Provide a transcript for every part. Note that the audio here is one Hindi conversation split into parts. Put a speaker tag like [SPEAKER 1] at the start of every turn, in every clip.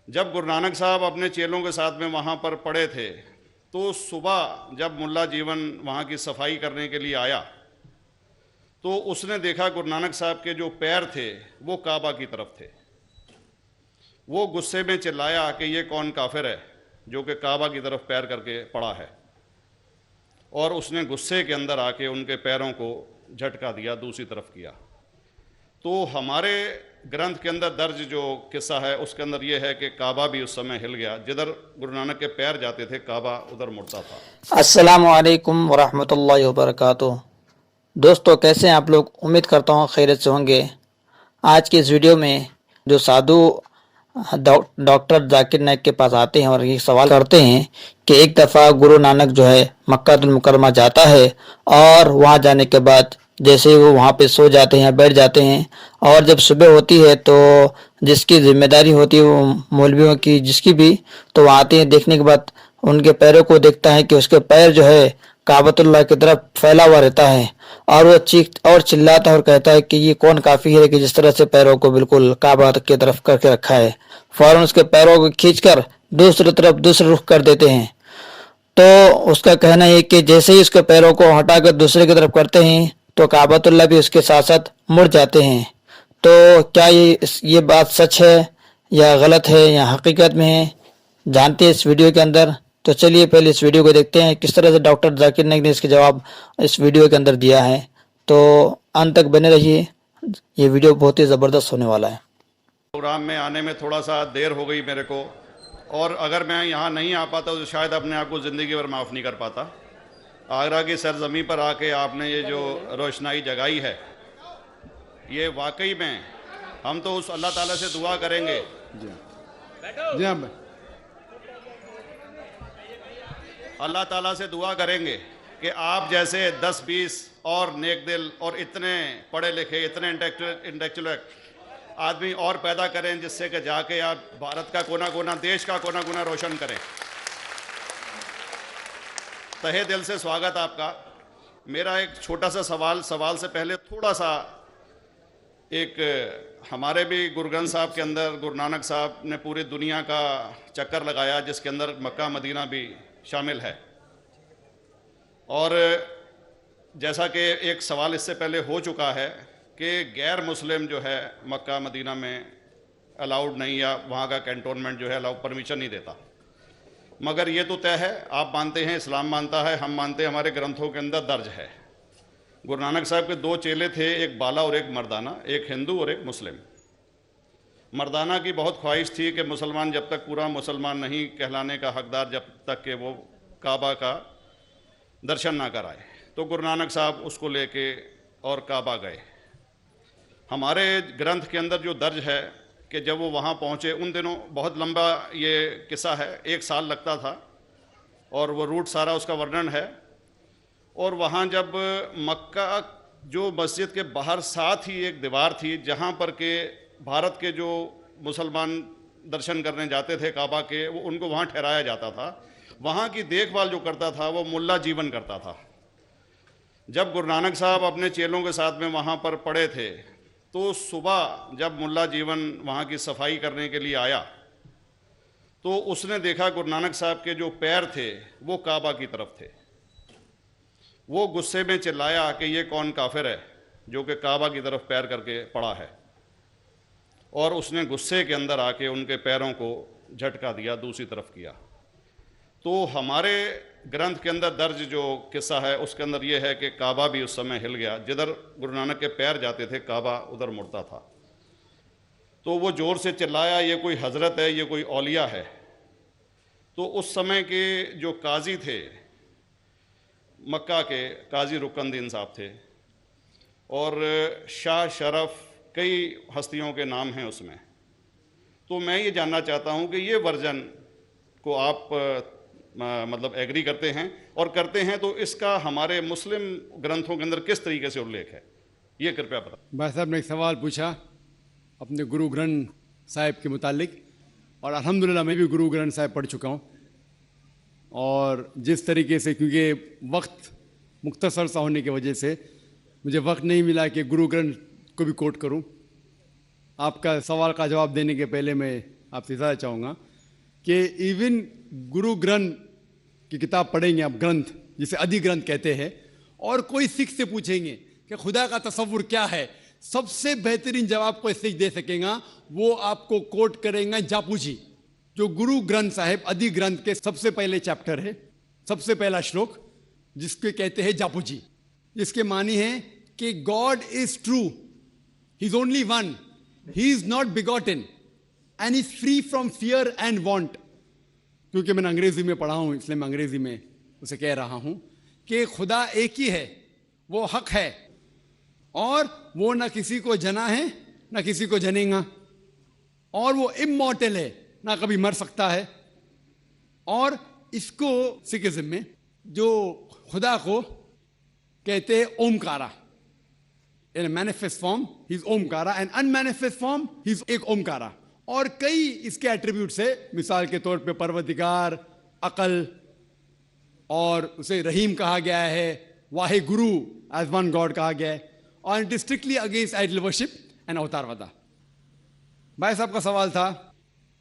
[SPEAKER 1] जब गुरु नानक साहब अपने चेलों के साथ में वहाँ पर पड़े थे तो सुबह जब मुल्ला जीवन वहाँ की सफाई करने के लिए आया तो उसने देखा गुरु नानक साहब के जो पैर थे वो काबा की तरफ थे। वो गुस्से में चिल्लाया कि ये कौन काफिर है जो कि काबा की तरफ पैर करके पड़ा है, और उसने गुस्से के अंदर आके उनके पैरों को झटका दिया, दूसरी तरफ किया। तो हमारे ग्रंथ के अंदर दर्ज जो किस्सा है उसके अंदर ये है कि काबा भी उस समय हिल गया, जिधर गुरु नानक के पैर जाते थे काबा उधर मुड़ता था।
[SPEAKER 2] अस्सलामु अलैकुम वरहमतुल्लाहि वबरकातुहू। दोस्तों, कैसे हैं आप लोग? उम्मीद करता हूँ खैरियत से होंगे। आज की इस वीडियो में जो साधु डॉक्टर जाकिर नाइक के पास आते हैं और ये सवाल करते हैं कि एक दफ़ा गुरु नानक जो है मक्कातुल मुकर्रमा जाता है और वहाँ जाने के बाद जैसे ही वो वहाँ पे सो जाते हैं या बैठ जाते हैं, और जब सुबह होती है तो जिसकी जिम्मेदारी होती है वो मौलवियों की जिसकी भी, तो वहाँ आते हैं। देखने के बाद उनके पैरों को देखता है कि उसके पैर जो है काबतुल्लाह की तरफ फैला हुआ रहता है, और वो चीख और चिल्लाता है और कहता है कि ये कौन काफी है कि जिस तरह से पैरों को बिल्कुल काबा की तरफ करके रखा है। फौरन उसके पैरों को खींचकर दूसरी तरफ दूसरे रुख कर देते हैं। तो उसका कहना है कि जैसे ही उसके पैरों को हटाकर दूसरे की तरफ करते हैं तो काबतुल्लाह भी उसके साथ साथ मुड़ जाते हैं। तो क्या ये बात सच है या गलत है या हकीकत में है, जानते हैं इस वीडियो के अंदर। तो चलिए पहले इस वीडियो को देखते हैं किस तरह से डॉक्टर जाकिर नाइक ने इसके जवाब इस वीडियो के अंदर दिया है। तो अंत तक बने रहिए, ये वीडियो बहुत ही ज़बरदस्त होने वाला है।
[SPEAKER 1] प्रोग्राम में आने में थोड़ा सा देर हो गई मेरे को, और अगर मैं यहाँ नहीं आ पाता तो शायद अपने आप को ज़िंदगी भर माफ़ नहीं कर पाता। आगरा की सरजमी पर आके आपने ये जो रोशनाई जगाई है, ये वाकई में हम तो उस अल्लाह ताला से दुआ करेंगे।
[SPEAKER 3] जी हाँ,
[SPEAKER 1] अल्लाह ताला से दुआ करेंगे कि आप जैसे 10-20 और नेक दिल और इतने पढ़े लिखे, इतने इंटेलेक्चुअल आदमी और पैदा करें, जिससे कि जाके आप भारत का कोना कोना, देश का कोना कोना रोशन करें। तहे दिल से स्वागत आपका। मेरा एक छोटा सा सवाल से पहले थोड़ा सा एक, हमारे भी गुरु ग्रंथ साहब के अंदर गुरु नानक साहब ने पूरी दुनिया का चक्कर लगाया, जिसके अंदर मक्का मदीना भी शामिल है। और जैसा कि एक सवाल इससे पहले हो चुका है कि गैर मुस्लिम जो है मक्का मदीना में अलाउड नहीं, या वहाँ का कैंटोनमेंट जो है अलाउ परमिशन नहीं देता। मगर ये तो तय है, आप मानते हैं, इस्लाम मानता है, हम मानते हैं, हमारे ग्रंथों के अंदर दर्ज है। गुरु नानक साहब के 2 चेले थे, एक बाला और एक मर्दाना, एक हिंदू और एक मुस्लिम। मर्दाना की बहुत ख्वाहिश थी कि मुसलमान जब तक पूरा मुसलमान नहीं कहलाने का हकदार, जब तक कि वो काबा का दर्शन ना कराए, तो गुरु नानक साहब उसको लेके और काबा गए। हमारे ग्रंथ के अंदर जो दर्ज है कि जब वो वहाँ पहुँचे, उन दिनों बहुत लंबा ये किस्सा है, 1 साल लगता था, और वो रूट सारा उसका वर्णन है। और वहाँ जब मक्का जो मस्जिद के बाहर साथ ही एक दीवार थी जहाँ पर के भारत के जो मुसलमान दर्शन करने जाते थे काबा के, वो उनको वहाँ ठहराया जाता था। वहाँ की देखभाल जो करता था वो मुल्ला जीवन करता था। जब गुरु नानक साहब अपने चेलों के साथ में वहाँ पर पड़े थे तो सुबह जब मुल्ला जीवन वहाँ की सफाई करने के लिए आया तो उसने देखा गुरु नानक साहब के जो पैर थे वो काबा की तरफ थे। वो गुस्से में चिल्लाया कि ये कौन काफिर है जो कि काबा की तरफ पैर करके पड़ा है, और उसने गुस्से के अंदर आके उनके पैरों को झटका दिया, दूसरी तरफ किया। तो हमारे ग्रंथ के अंदर दर्ज जो किस्सा है उसके अंदर ये है कि काबा भी उस समय हिल गया, जिधर गुरु नानक के पैर जाते थे काबा उधर मुड़ता था। तो वो ज़ोर से चिल्लाया, ये कोई हज़रत है, ये कोई औलिया है। तो उस समय के जो काजी थे मक्का के, काजी रुकनुद्दीन साहब थे, और शाह शरफ, कई हस्तियों के नाम हैं उसमें। तो मैं ये जानना चाहता हूँ कि ये वर्जन को आप मतलब एग्री करते हैं, और करते हैं तो इसका हमारे मुस्लिम ग्रंथों के अंदर किस तरीके से उल्लेख है, ये कृपया बताएं।
[SPEAKER 3] भाई साहब ने एक सवाल पूछा अपने गुरु ग्रंथ साहिब के मुतालिक, और अल्हम्दुलिल्लाह मैं भी गुरु ग्रंथ साहिब पढ़ चुका हूँ। और जिस तरीके से, क्योंकि वक्त मुख्तसर सा होने की वजह से मुझे वक्त नहीं मिला कि गुरु ग्रंथ को भी कोट करूँ। आपका सवाल का जवाब देने के पहले मैं आपसे ज़्यादा चाहूँगा कि इवन गुरु ग्रंथ की किताब पढ़ेंगे आप, ग्रंथ जिसे अधिग्रंथ कहते हैं, और कोई सिख से पूछेंगे कि खुदा का तसव्वुर क्या है, सबसे बेहतरीन जवाब कोई सिख दे सकेगा वो आपको कोट करेंगे जापू जी, जो गुरु ग्रंथ साहिब अधिग्रंथ के सबसे पहले चैप्टर है, सबसे पहला श्लोक, जिसके कहते हैं जापू जी, जिसके मानी है कि God is true, he is only one, he is not begotten and is free from fear and want. क्योंकि मैंने अंग्रेजी में पढ़ा हूं इसलिए मैं अंग्रेजी में उसे कह रहा हूं कि खुदा एक ही है, वो हक है, और वो ना किसी को जना है ना किसी को जनेगा, और वो इमॉर्टल है, ना कभी मर सकता है। और इसको सिखिज्म में जो खुदा को कहते हैं Omkara, in manifest form he is Omkara and unmanifest form he is एक ओमकारा। और कई इसके एट्रीब्यूट्स है, मिसाल के तौर पे परवरदिगार, अकल, और उसे रहीम कहा गया है, Wahe Guru as one God कहा गया है, और it is strictly against idol worship and अवतारवादा। भाई साहब का सवाल था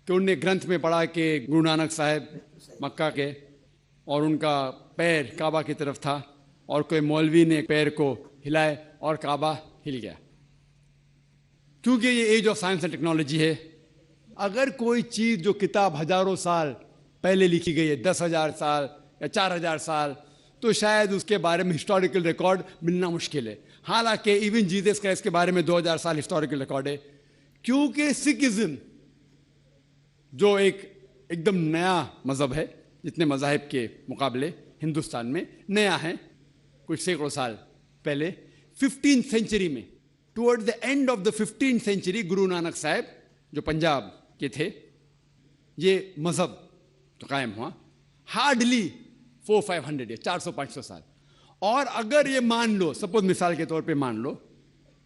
[SPEAKER 3] कि उनने ग्रंथ में पढ़ा कि गुरु नानक साहब मक्का के, और उनका पैर काबा की तरफ था, और कोई मौलवी ने पैर को हिलाए और काबा हिल गया। क्योंकि ये age of science and technology है, अगर कोई चीज़ जो किताब हजारों साल पहले लिखी गई है, 10,000 साल या 4,000 साल, तो शायद उसके बारे में हिस्टोरिकल रिकॉर्ड मिलना मुश्किल है। हालांकि इवन जीसस क्राइस्ट के बारे में 2000 साल हिस्टोरिकल रिकॉर्ड है, क्योंकि सिखिज्म जो एकदम नया मज़हब है, जितने मज़ाहिब के मुकाबले हिंदुस्तान में नया है, कुछ सैकड़ों साल पहले 15th सेंचुरी में, towards the end of the 15th century, Guru Nanak साहब जो पंजाब के थे, ये मज़हब तो कायम हुआ हार्डली 400-500 या 400-500 साल। और अगर ये मान लो, सपोज मिसाल के तौर पे मान लो,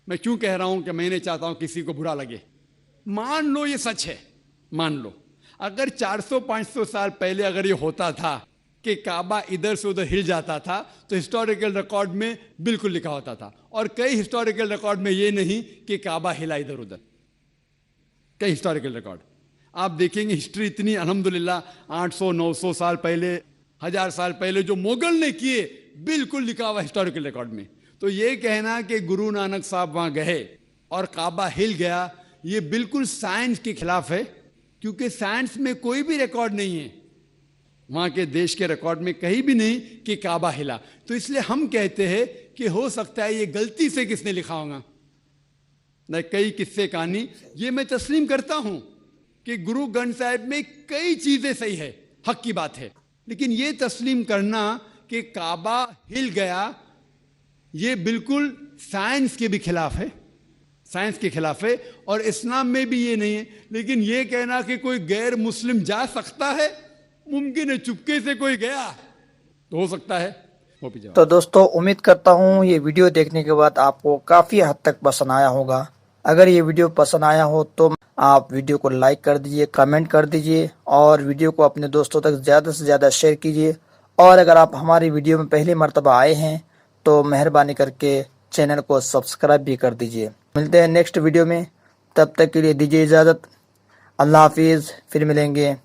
[SPEAKER 3] मैं क्यों कह रहा हूं कि मैं नहीं चाहता हूं किसी को बुरा लगे, मान लो ये सच है, मान लो अगर 400-500 साल पहले अगर ये होता था कि काबा इधर से उधर हिल जाता था, तो हिस्टोरिकल रिकॉर्ड में बिल्कुल लिखा होता था। और कई हिस्टोरिकल रिकॉर्ड में ये नहीं कि काबा हिला इधर उधर, कई हिस्टोरिकल रिकॉर्ड आप देखेंगे। हिस्ट्री इतनी अल्हम्दुलिल्लाह 800-900 साल पहले, 1000 साल पहले जो मुगल ने किए, बिल्कुल लिखा हुआ हिस्टोरिकल रिकॉर्ड में। तो ये कहना कि गुरु नानक साहब वहां गए और काबा हिल गया, ये बिल्कुल साइंस के खिलाफ है, क्योंकि साइंस में कोई भी रिकॉर्ड नहीं है, वहां के देश के रिकॉर्ड में कहीं भी नहीं कि काबा हिला। तो इसलिए हम कहते हैं कि हो सकता है ये गलती से किसने लिखा होगा, न कई किस्से कहानी। ये मैं तस्लीम करता हूं कि गुरु ग्रंथ साहिब में कई चीजें सही है, हक की बात है, लेकिन ये तस्लीम करना कि काबा हिल गया, ये बिल्कुल साइंस के भी खिलाफ है, साइंस के खिलाफ है, और इस्लाम में भी ये नहीं है। लेकिन ये कहना कि कोई गैर मुस्लिम जा सकता है, मुमकिन है, चुपके से कोई गया तो हो सकता है।
[SPEAKER 2] तो दोस्तों, उम्मीद करता हूँ ये वीडियो देखने के बाद आपको काफी हद तक पसंद आया होगा। अगर ये वीडियो पसंद आया हो तो आप वीडियो को लाइक कर दीजिए, कमेंट कर दीजिए, और वीडियो को अपने दोस्तों तक ज़्यादा से ज़्यादा शेयर कीजिए। और अगर आप हमारी वीडियो में पहली मर्तबा आए हैं तो मेहरबानी करके चैनल को सब्सक्राइब भी कर दीजिए। मिलते हैं नेक्स्ट वीडियो में, तब तक के लिए दीजिए इजाज़त। अल्लाह हाफिज़, फिर मिलेंगे।